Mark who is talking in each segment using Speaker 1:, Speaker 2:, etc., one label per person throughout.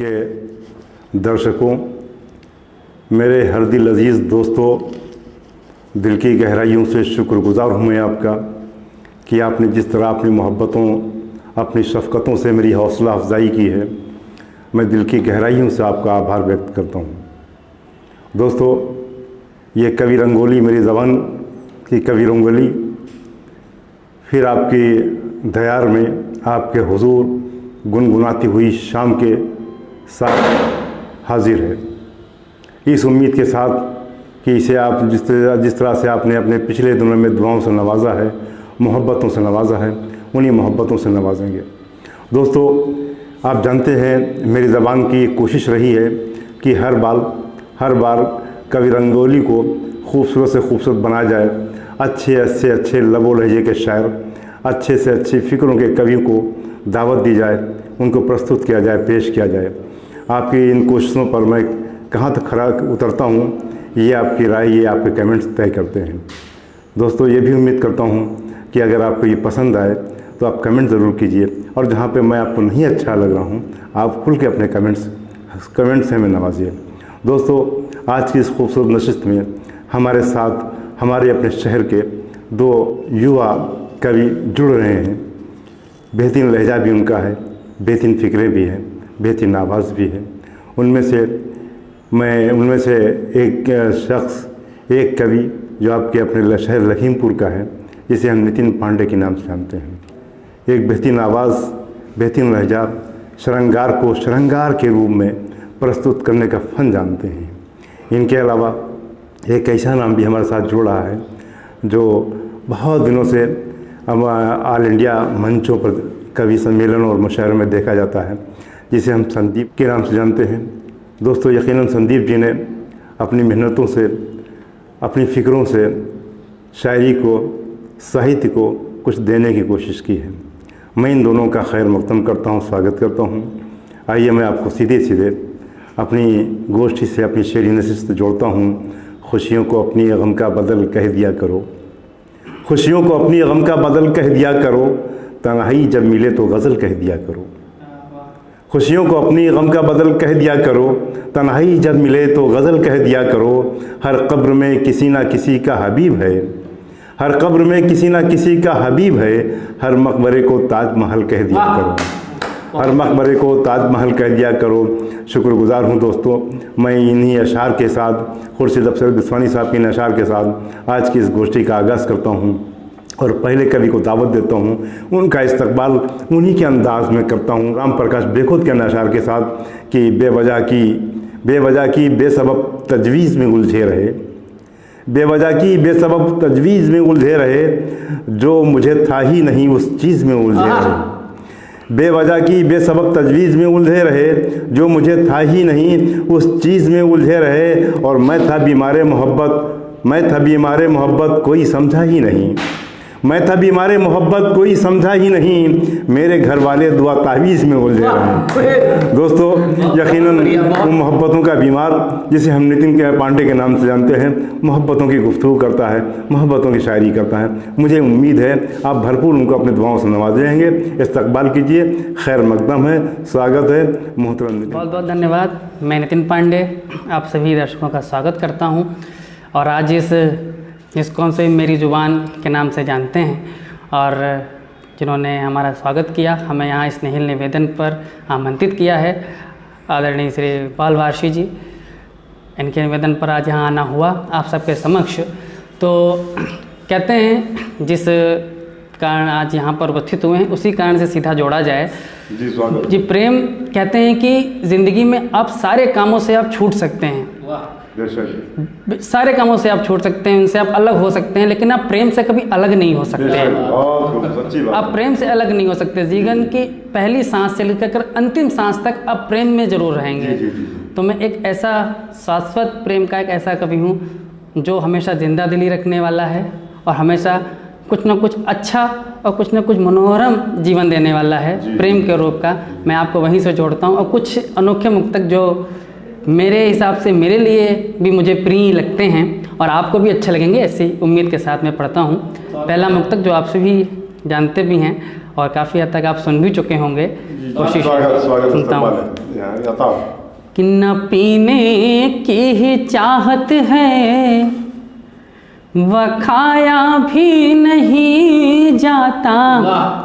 Speaker 1: के दर्शकों, मेरे हर दिल अजीज़ दोस्तों, दिल की गहराइयों से शुक्रगुज़ार हूँ मैं आपका कि आपने जिस तरह अपनी मोहब्बतों, अपनी शफ़क़तों से मेरी हौसला अफजाई की है। मैं दिल की गहराइयों से आपका आभार व्यक्त करता हूँ। दोस्तों, ये कवि रंगोली, मेरी ज़बान की कवि रंगोली फिर आपकी दयार में आपके हुजूर गुनगुनाती हुई शाम के साथ हाजिर है, इस उम्मीद के साथ कि इसे आप जिस तरह से आपने अपने पिछले दिनों में दुआओं से नवाजा है, मोहब्बतों से नवाजा है, उन्हीं मोहब्बतों से नवाजेंगे। दोस्तों, आप जानते हैं मेरी ज़बान की कोशिश रही है कि हर बार कवि रंगोली को खूबसूरत से खूबसूरत बनाया जाए, अच्छे से अच्छे लबो लहजे के शायर, अच्छे से अच्छी फ़िक्रों के कवियों को दावत दी जाए, उनको प्रस्तुत किया जाए, पेश किया जाए। आपकी इन कोशिशों पर मैं कहाँ तक खरा उतरता हूँ, ये आपकी राय, ये आपके कमेंट्स तय करते हैं। दोस्तों, ये भी उम्मीद करता हूँ कि अगर आपको ये पसंद आए तो आप कमेंट ज़रूर कीजिए, और जहाँ पे मैं आपको नहीं अच्छा लग रहा हूँ आप खुल के अपने कमेंट से हमें नवाजिए। दोस्तों, आज की इस खूबसूरत नशिस्त में हमारे साथ हमारे अपने शहर के दो युवा कवि जुड़ रहे हैं। बेहतरीन लहजा भी उनका है, बेहतरीन फ़िक्रें भी हैं, बेहतरीन आवाज़ भी है। उनमें से एक शख्स, एक कवि जो आपके अपने शहर लखीमपुर का है, जिसे हम नितिन पांडे के नाम से जानते हैं। एक बेहतरीन आवाज़, बेहतरीन लहजा, श्रृंगार को श्रृंगार के रूप में प्रस्तुत करने का फ़न जानते हैं। इनके अलावा एक ऐसा नाम भी हमारे साथ जुड़ रहा है जो बहुत दिनों से ऑल इंडिया मंचों पर कवि सम्मेलन और मुशायरों में देखा जाता है, जिसे हम संदीप के नाम से जानते हैं। दोस्तों, यकीनन संदीप जी ने अपनी मेहनतों से, अपनी फ़िक्रों से शायरी को, साहित्य को कुछ देने की कोशिश की है। मैं इन दोनों का खैर मक़दम करता हूँ, स्वागत करता हूँ। आइए मैं आपको सीधे अपनी गोष्ठी से, अपनी शेरी नशिस्त से जोड़ता हूँ। खुशियों को अपनी गम का बदल कह दिया करो, खुशियों को अपनी गम का बदल कह दिया करो, तन्हाई जब मिले तो गज़ल कह दिया करो। खुशियों को अपनी गम का बदल कह दिया करो, तन्हाई जब मिले तो गज़ल कह दिया करो। हर कब्र में किसी ना किसी का हबीब है, हर कब्र में किसी ना किसी का हबीब है। हर मकबरे को ताजमहल कह दिया करो, हर मकबरे को ताजमहल कह दिया करो। शुक्रगुज़ार हूँ दोस्तों, मैं इन्हीं अशार के साथ, खुर्शीद अफसर बिस्वानी साहब के इन अशार के साथ आज की इस गोष्ठी का आगाज़ करता हूँ और पहले कवि को दावत देता हूँ। उनका इस्तकबाल उन्हीं के अंदाज में करता हूँ, राम प्रकाश बेखुद के अशार के साथ कि बेवजह की बेसबब तजवीज़ में उलझे रहे, बेवजह की बेसबब तजवीज़ में उलझे रहे, जो मुझे था ही नहीं उस चीज़ में उलझे रहे। बेवजह की बेसबब तजवीज़ में उलझे रहे, जो मुझे था ही नहीं उस चीज़ में उलझे रहे। और मैं था बीमारे मोहब्बत कोई समझा ही नहीं, मैं था बीमारे मोहब्बत कोई समझा ही नहीं, मेरे घर वाले दुआ तावीज़ में उलझे रहे। दोस्तों, यकीनन उन मोहब्बतों का बीमार जिसे हम नितिन के पांडे के नाम से जानते हैं, मोहब्बतों की गुफ्तगू करता है, मोहब्बतों की शायरी करता है। मुझे उम्मीद है आप भरपूर उनको अपने दुआओं से नवाजेंगे। इस्तकबाल कीजिए, खैर मकदम है, स्वागत है मोहतरम।
Speaker 2: बहुत बहुत धन्यवाद। मैं नितिन पांडे आप सभी दर्शकों का स्वागत करता हूँ और आज इसको से मेरी ज़ुबान के नाम से जानते हैं और जिन्होंने हमारा स्वागत किया, हमें यहाँ स्नेहिल निवेदन पर आमंत्रित किया है, आदरणीय श्री पाल वार्षी जी, इनके निवेदन पर आज यहाँ आना हुआ आप सबके समक्ष। तो कहते हैं जिस कारण आज यहाँ पर उपस्थित हुए हैं उसी कारण से सीधा जोड़ा जाए
Speaker 1: जी। स्वागत जी।
Speaker 2: प्रेम कहते हैं कि ज़िंदगी में आप सारे कामों से आप छूट सकते हैं। वाह, सारे कामों से आप छूट सकते हैं, उनसे आप अलग हो सकते हैं, लेकिन आप प्रेम से कभी अलग नहीं हो सकते। आप प्रेम से अलग नहीं हो सकते। जीवन की पहली सांस से लेकर अंतिम सांस तक आप प्रेम में जरूर रहेंगे। तो मैं एक ऐसा शाश्वत प्रेम का एक ऐसा कवि हूँ जो हमेशा जिंदा दिली रखने वाला है और हमेशा कुछ ना कुछ अच्छा और कुछ ना कुछ मनोरम जीवन देने वाला है प्रेम के रूप का। मैं आपको वहीं से जोड़ता हूँ और कुछ अनोखे मुक्तक जो मेरे हिसाब से मेरे लिए भी मुझे प्रिय लगते हैं और आपको भी अच्छे लगेंगे, ऐसी उम्मीद के साथ मैं पढ़ता हूँ। पहला मुक्तक जो आपसे भी जानते भी हैं और काफ़ी हद तक आप सुन भी चुके होंगे, कोशिश
Speaker 1: स्वागत
Speaker 2: सुनता हूँ
Speaker 1: बताओ।
Speaker 2: कि न पीने की ही चाहत है, व खाया भी नहीं जाता।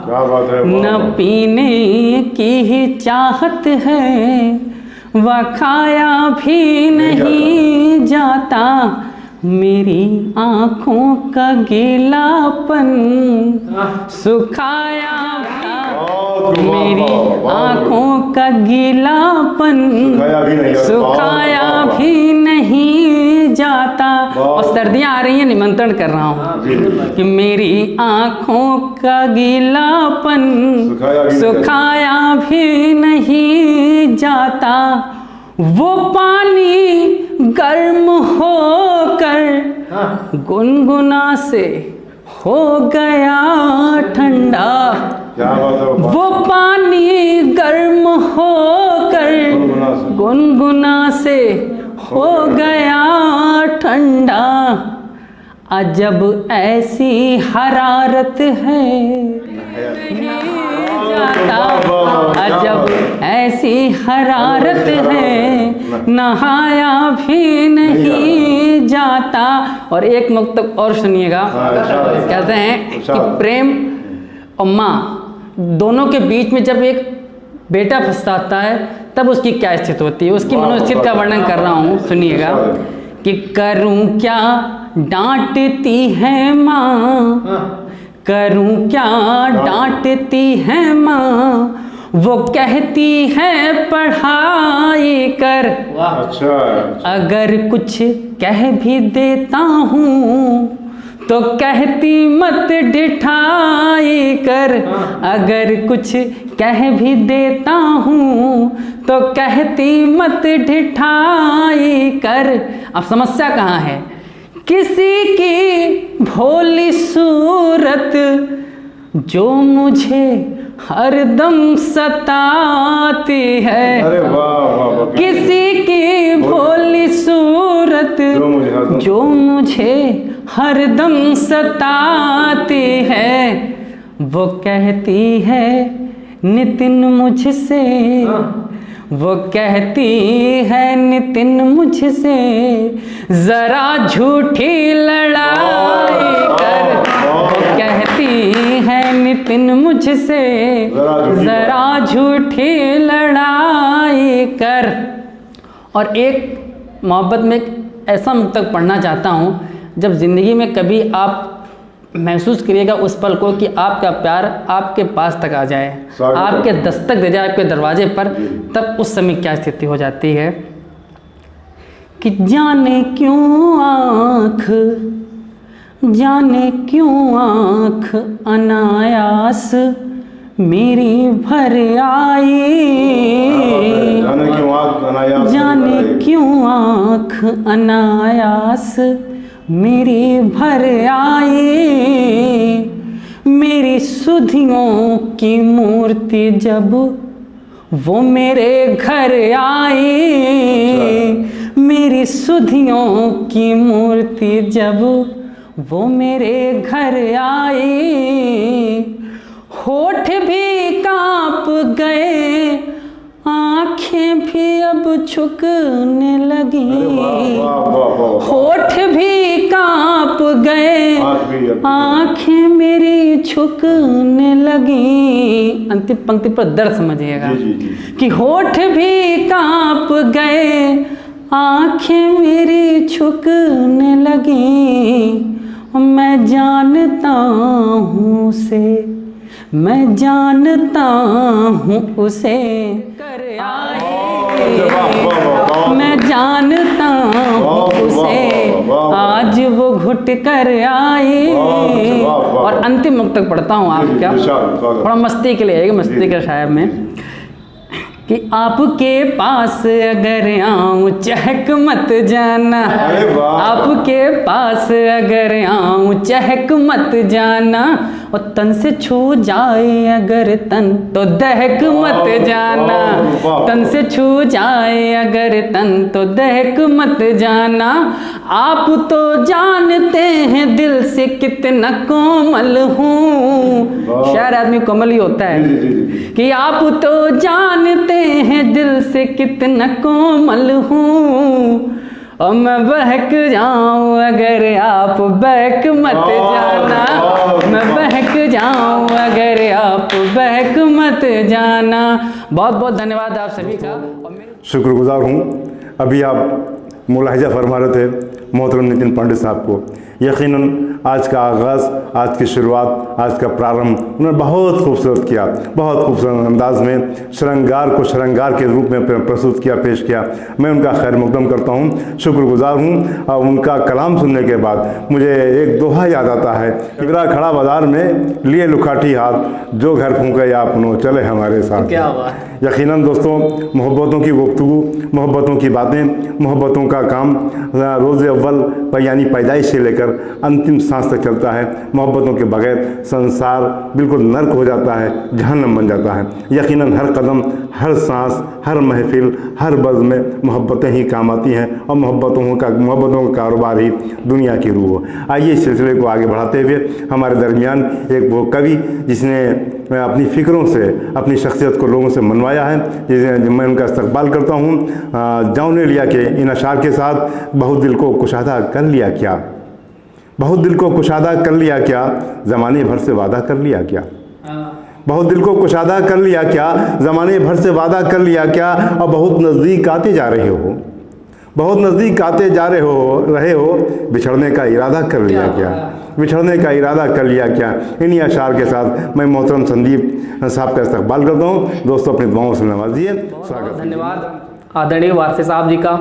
Speaker 1: क्या बात है।
Speaker 2: न पीने की ही चाहत है, व खाया भी नहीं जाता। मेरी आँखों का गीलापन सुखाया मेरी आँखों का गीलापन सुखाया भी नहीं जाता। और सर्दियाँ आ रही हैं, निमंत्रण कर रहा हूँ कि मेरी आँखों का गीलापन सुखाया भी नहीं जाता। वो पानी गर्म होकर गुनगुना से हो गया ठंडा। वो पानी गर्म होकर गुनगुना से हो गया ठंडा। अजब ऐसी हरारत है जाता, अजब ऐसी हरारत है नहाया भी नहीं जाता। और एक मुक्त और सुनिएगा, कहते हैं कि प्रेम और माँ दोनों के बीच में जब एक बेटा फंसाता है तब उसकी क्या स्थिति होती है, उसकी मनोस्थिति का वर्णन कर रहा हूँ, सुनिएगा। कि करूँ क्या डांटती है माँ, करूँ क्या डांटती है माँ, वो कहती है पढ़ाई कर।
Speaker 1: अच्छा।
Speaker 2: अगर कुछ कह भी देता हूँ तो कहती मत डिठाई कर। अगर कुछ कह भी देता हूँ तो कहती मत डिठाई कर। अब समस्या कहाँ है? किसी की भोली सूरत जो मुझे हरदम सताती है।
Speaker 1: अरे वाह।
Speaker 2: किसी की भोली सूरत जो मुझे हरदम सताती है। वो कहती है नितिन मुझसे, वो कहती है नितिन मुझसे, जरा झूठी लड़ाई कर। वो कहती है नितिन मुझसे, जरा झूठी लड़ाई कर। और एक मोहब्बत में एक ऐसा मुक्तक पढ़ना चाहता हूँ, जब ज़िंदगी में कभी आप महसूस करिएगा उस पल को कि आपका प्यार आपके पास तक आ जाए, आपके दस्तक दे जाए आपके दरवाजे पर, तब उस समय क्या स्थिति हो जाती है कि जाने क्यों आँख अनायास मेरी भर आई। जाने क्यों आँख अनायास मेरी भर आई। मेरी सुधियों की मूर्ति जब वो मेरे घर आई। मेरी सुधियों की मूर्ति जब वो मेरे घर आई। होठ भी कांप गए, आँखें भी अब झुकने लगी। होठ भी कांप गए, आँखें मेरी झुकने लगी। अंतिम पंक्ति पर दर्द समझिएगा कि होठ भी कांप गए, आँखें मेरी झुकने लगी। मैं जानता हूँ उसे, मैं जानता हूँ उसे कर आए। मैं जानता हूँ उसे, आज वो घुट कर आए। और अंतिम मुक्तक पढ़ता हूँ आपका, थोड़ा मस्ती के लिए आएगा, मस्ती के शायर में कि आपके पास अगर आऊं चहक मत जाना। आपके पास अगर आऊं चहक मत जाना, और तन से छू जाए अगर तन तो दहक मत जाना, तन से छू जाए अगर तन तो दहक मत जाना। आप तो जानते हैं दिल से कितना कोमल हूँ, शायद आदमी कोमल ही होता है, कि आप तो जानते हैं दिल से कितना कोमल हूँ, और मैं बहक जाऊं अगर आप बहक मत जाना, मैं बहक जाऊं अगर आप बहक मत जाना। बहुत बहुत धन्यवाद आप सभी का।
Speaker 1: शुक्रगुजार हूँ। अभी आप मुलाहिजा फरमा रहे थे मोहतरम नितिन पांडे साहब को। यकीनन आज का आगाज़, आज की शुरुआत, आज का प्रारंभ उन्होंने बहुत खूबसूरत किया, बहुत खूबसूरत अंदाज में श्रृंगार को श्रृंगार के रूप में प्रस्तुत किया, पेश किया। मैं उनका खैर मकदम करता हूँ, शुक्रगुजार हूँ। और उनका कलाम सुनने के बाद मुझे एक दोहा याद आता है, किबरा खड़ा बाजार में लिए लुखाठी हाथ, जो घर फूंके या अपनों चले हमारे साथ।
Speaker 2: क्या बात।
Speaker 1: यकीनन दोस्तों, मोहब्बतों की गुफ्तगू, मोहब्बतों की बातें, मोहब्बतों का काम रोज़ अव्वल पर यानी पैदाइश से लेकर अंतिम सांस तक चलता है। मोहब्बतों के बगैर संसार बिल्कुल नर्क हो जाता है, जहन्नम बन जाता है। यकीनन हर कदम, हर सांस, हर महफिल, हर बज़ में मोहब्बतें ही काम आती हैं, और मोहब्बतों का कारोबार ही दुनिया की रूह हो। आइए इस सिलसिले को आगे बढ़ाते हुए हमारे दरमियान एक वो कवि जिसने अपनी फ़िक्रों से, अपनी शख्सियत को लोगों से मनवाया है, जिसे मैं उनका इस्तकबाल करता हूँ। जौने लिया के इन अशार के साथ, बहुत दिल को कुशादा कर लिया क्या, बहुत दिल को कुशादा कर लिया क्या, ज़माने भर से वादा कर लिया क्या, बहुत दिल को कुशादा कर लिया क्या, ज़माने भर से वादा कर लिया क्या, और बहुत नज़दीक आते जा रहे हो, बहुत नज़दीक आते जा रहे हो, बिछड़ने का इरादा कर लिया क्या, बिछड़ने का इरादा कर लिया क्या। इन्हीं अशार के साथ मैं मोहतरम संदीप साहब का इस्तकबाल करता हूँ। दोस्तों अपनी दुआओं से नवाजिए। स्वागत।
Speaker 3: धन्यवाद आदरणीय वारसी साहब जी का,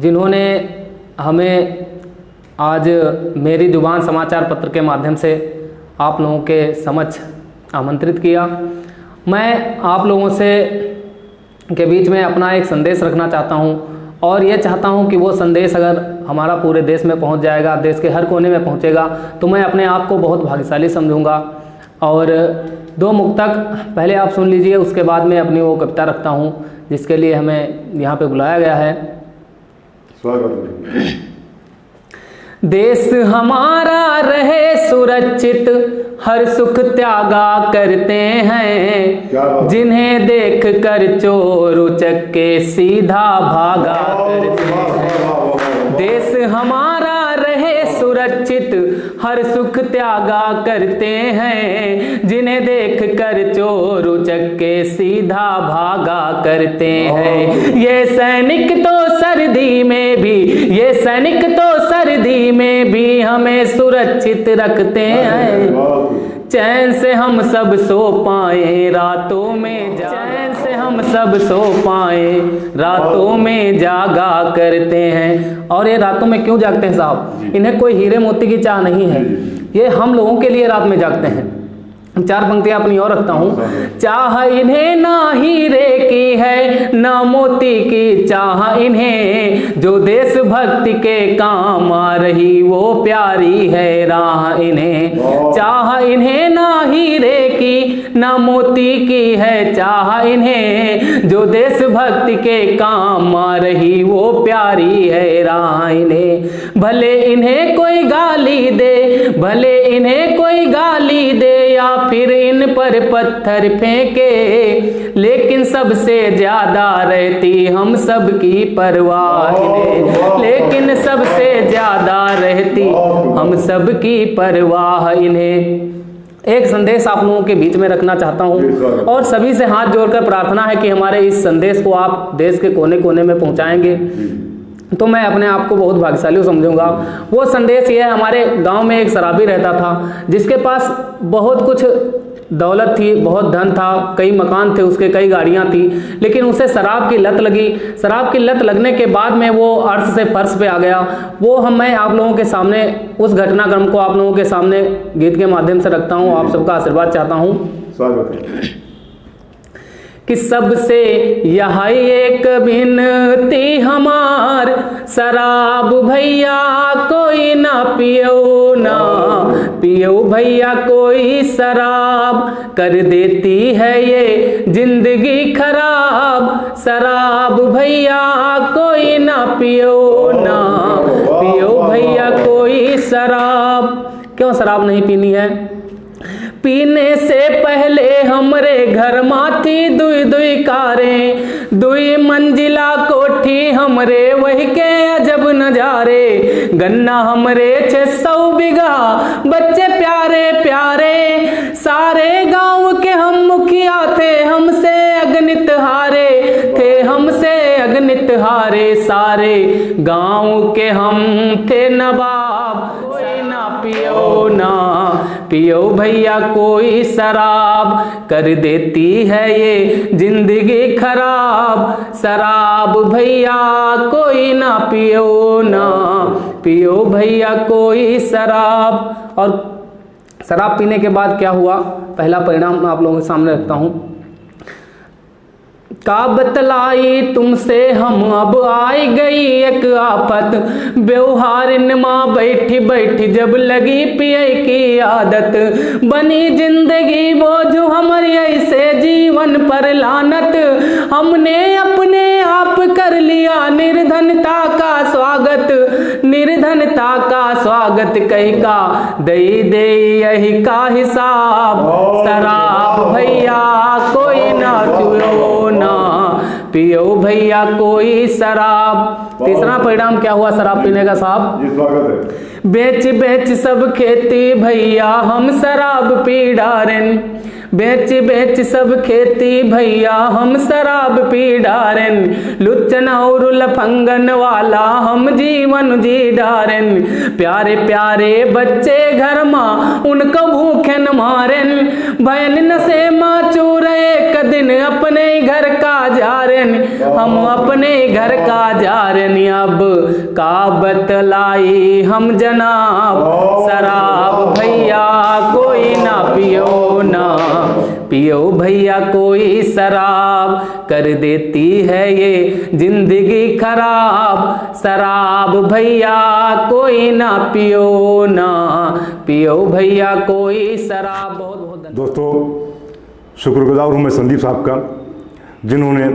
Speaker 3: जिन्होंने हमें आज मेरी जुबान समाचार पत्र के माध्यम से आप लोगों के समक्ष आमंत्रित किया। मैं आप लोगों से के बीच में अपना एक संदेश रखना चाहता हूं, और ये चाहता हूं कि वो संदेश अगर हमारा पूरे देश में पहुंच जाएगा, देश के हर कोने में पहुंचेगा, तो मैं अपने आप को बहुत भाग्यशाली समझूंगा। और दो मुक्तक पहले आप सुन लीजिए, उसके बाद में अपनी वो कविता रखता हूं जिसके लिए हमें यहाँ पे बुलाया गया है।
Speaker 1: स्वागत।
Speaker 3: देश हमारा रहे सुरक्षित, हर सुख त्यागा करते हैं, जिन्हें देख कर चोर उचक के सीधा भागा करते हैं। देश हमारा रहे सुरक्षित, हर सुख त्यागा करते हैं, जिन्हें देख कर चोर उचक के सीधा भागा करते हैं। ये सैनिक तो सर्दी में भी, ये सैनिक तो सर्दी में भी हमें सुरक्षित रखते हैं। चैन से हम सब सो पाए रातों में, चैन से हम सब सो पाए रातों में जागा करते हैं। और ये रातों में क्यों जागते हैं साहब? इन्हें कोई हीरे मोती की चाह नहीं है, ये हम लोगों के लिए रात में जागते हैं। चार पंक्तियां अपनी और रखता हूँ। चाह इन्हें ना हीरे की है, ना मोती की चाह इन्हें, जो देश भक्ति के काम आ रही वो प्यारी है राह इन्हें। चाह इन्हें ना हीरे की, ना मोती की है चाह इन्हें, जो देश भक्ति के काम आ रही वो प्यारी है राह इन्हें। भले इन्हें कोई गाली दे, भले इन्हें कोई गाली दे, या फिर इन पर पत्थर फेंके, लेकिन सबसे ज्यादा रहती हम सबकी परवाह इन्हें, लेकिन सबसे ज्यादा रहती हम सबकी परवाह इन्हें। एक संदेश आप लोगों के बीच में रखना चाहता हूं, और सभी से हाथ जोड़कर प्रार्थना है कि हमारे इस संदेश को आप देश के कोने कोने में पहुंचाएंगे, तो मैं अपने आप को बहुत भाग्यशाली समझूंगा। वो संदेश ये है, हमारे गांव में एक शराबी रहता था, जिसके पास बहुत कुछ दौलत थी, बहुत धन था, कई मकान थे उसके, कई गाड़ियां थी, लेकिन उसे शराब की लत लगी। शराब की लत लगने के बाद में वो अर्श से फर्श पे आ गया। वो मैं आप लोगों के सामने उस घटनाक्रम को आप लोगों के सामने गीत के माध्यम से रखता हूँ, आप सबका आशीर्वाद चाहता हूँ। कि सबसे यह एक विनती हमार, शराब भैया कोई ना पियो ना, पियो भैया कोई शराब, कर देती है ये जिंदगी खराब, शराब भैया कोई ना पियो ना, पियो भैया कोई शराब। क्यों शराब नहीं पीनी है? पीने से पहले हमरे घर माथी दुई दुई कारें, दुई मंजिला कोठी हमरे वही के अजब नजारे, गन्ना हमरे 600 बीघा, बच्चे प्यारे प्यारे, सारे गांव के हम मुखिया थे, हमसे अगणित हारे थे, हमसे अगणित हारे, सारे गांव के हम थे नवाब, कोई ना पियो ना, पियो भैया कोई शराब, कर देती है ये जिंदगी खराब, शराब भैया कोई ना पियो ना, पियो भैया कोई शराब। और शराब पीने के बाद क्या हुआ, पहला परिणाम आप लोगों के सामने रखता हूं। का बतलाई तुमसे हम अब आई गई एक आफत, व्यवहारिन माँ बैठी बैठी जब लगी पिए की आदत, बनी जिंदगी बोझ हमारी ऐसे जीवन पर लानत, हमने अपने आप कर लिया निर्धनता का स्वागत, निर्धनता का स्वागत, कही का दई दे यही का हिसाब, शराब भैया कोई ना पियो ना, पियो भैया कोई शराब। तीसरा परिणाम क्या हुआ शराब पीने का साहब? बेच बेच सब खेती भैया हम शराब पी डारेन, बेच बेच सब खेती भैया हम शराब पी डारेन, लुच्चन और लफंगन वाला हम जीवन जी डारेन, प्यारे प्यारे बच्चे घर माँ उनको भूखे न मारेन, भयन नशे माँ चूर एक दिन अपने घर का जारेन, हम अपने घर का जारेन, अब का बतलाई हम जनाब, शराब भैया कोई ना पियो ना, पियो भैया कोई शराब, कर देती है ये जिंदगी खराब, शराब भैया कोई ना पियो ना, पियो भैया कोई शराब। बहुत बहुत धन्यवाद
Speaker 1: दोस्तों, शुक्रगुजार हूँ मैं संदीप साहब का, जिन्होंने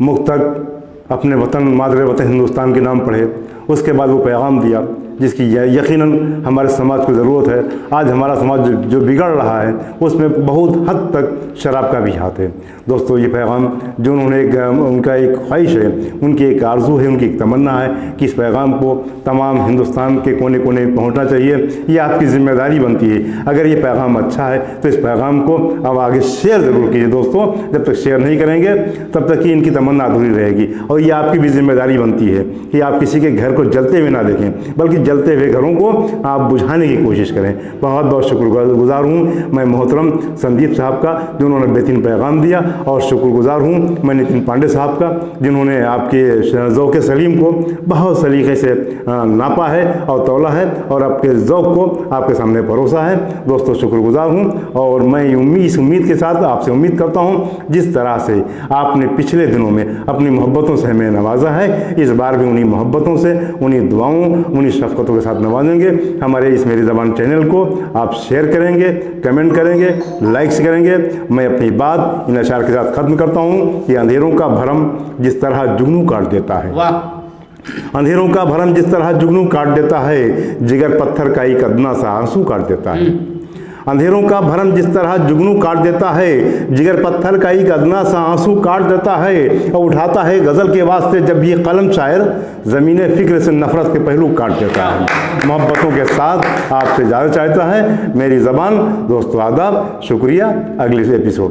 Speaker 1: मुख तक अपने वतन मादरे वतन हिंदुस्तान के नाम पढ़े, उसके बाद वो पैगाम दिया जिसकी यकीनन हमारे समाज को ज़रूरत है। आज हमारा समाज जो बिगड़ रहा है उसमें बहुत हद तक शराब का भी हाथ है। दोस्तों, ये पैगाम जो उन्होंने उनका एक ख्वाहिश है, उनकी एक आरज़ू है, उनकी एक तमन्ना है कि इस पैगाम को तमाम हिंदुस्तान के कोने कोने पहुंचना चाहिए। ये आपकी जिम्मेदारी बनती है। अगर ये पैगाम अच्छा है तो इस पैगाम को अब आगे शेयर ज़रूर कीजिए। दोस्तों, जब तक शेयर नहीं करेंगे तब तक ही इनकी तमन्ना अधूरी रहेगी। और ये आपकी भी जिम्मेदारी बनती है कि आप किसी के घर को जलते हुए ना देखें, बल्कि जलते हुए घरों को आप बुझाने की कोशिश करें। बहुत बहुत शुक्रगुजार हूँ मैं मोहतरम संदीप साहब का, जिन्होंने बेहतरीन पैगाम दिया, और शुक्रगुजार हूँ मैं नितिन पांडे साहब का, जिन्होंने आपके ज़ौक़ सलीम को बहुत सलीक़े से नापा है और तौला है और आपके ज़ौक़ को आपके सामने परोसा है। दोस्तों, शुक्रगुजार हूँ और मैं इस उम्मीद के साथ आपसे उम्मीद करता हूँ जिस तरह से आपने पिछले दिनों में अपनी मोहब्बतों से हमें नवाजा है, इस बार भी उन्हीं मोहब्बतों से, उन्हीं दुआओं, उन्हीं शफ़क़तों के साथ नवाजेंगे। हमारे इस मेरी ज़बान चैनल को आप शेयर करेंगे, कमेंट करेंगे, लाइक्स करेंगे। मैं अपनी बात इन अशार के साथ ख़त्म करता हूँ कि अंधेरों का भरम जिस तरह जुगनू काट देता है, अंधेरों का भरम जिस तरह जुगनू काट देता है, जिगर पत्थर का एक अदना सा आंसू काट देता है। अंधेरों का भरम जिस तरह जुगनू काट देता है, जिगर पत्थर का एक अदना सा आंसू काट देता है, और उठाता है गज़ल के वास्ते जब ये कलम शायर ज़मीन फ़िक्र से नफ़रत के पहलू काट देता है। मोहब्बतों के साथ आपसे इजाज़त चाहता है मेरी ज़बान। दोस्तों, आदाब, शुक्रिया। अगले एपिसोड